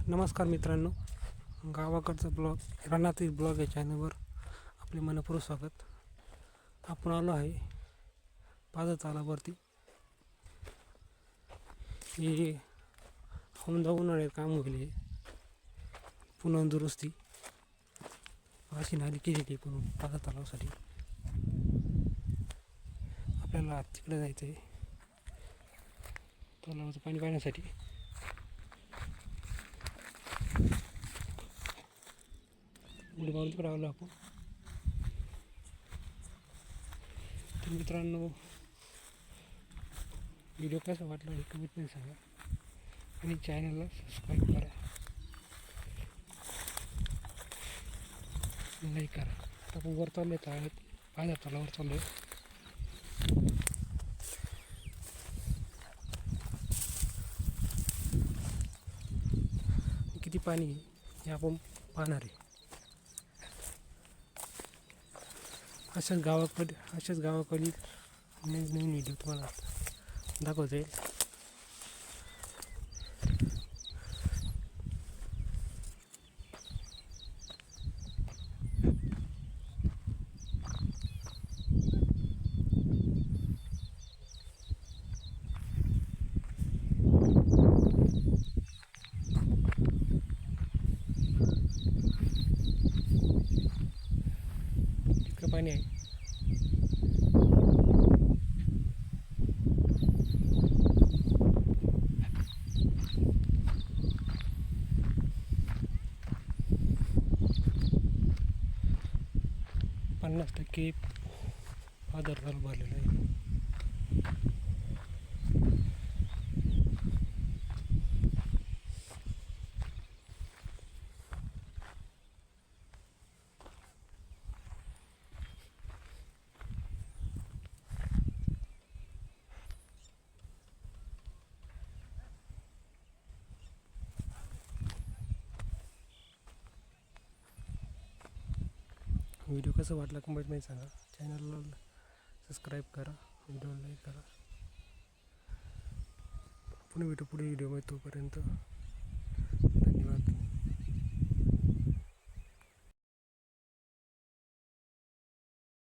नमस्कार मित्रांनो, गावाकडचा ब्लॉग रानातील ब्लॉग या चॅनलवर आपले मनपूर्वक स्वागत. आपण आलो आहे पादचालावरती. हे औंधा उन्हाळ्यात काम होईल, पुन्हा दुरुस्ती अशी नाली केलेली पुन्हा पादचालासाठी. आपल्याला तिकडे जायचं आहे तलावाचं पाणी पाहण्यासाठी. उडी मारून तिकडे आलो आपण. तर मित्रांनो, व्हिडिओ कसा वाटला हे कमेंटमध्ये सांगा आणि चॅनलला सबस्क्राईब करा, लाईक करा. आपण वर चाललो आहे, पाण्यात तलावर चाललो आहे. किती पाणी आहे हे आपण पाहणार आहे. अशाच गावाकडील नवीन व्हिडिओ तुम्हाला दाखवता येईल. इतकं पाणी आहे. पन्नास टक्के पादर भरलेलं आहे. व्हिडिओ कसं वाटला कमेंटमध्ये सांगा. चॅनलला सबस्क्राईब करा, व्हिडिओला लाईक करा. पुढे व्हिडिओमध्ये तोपर्यंत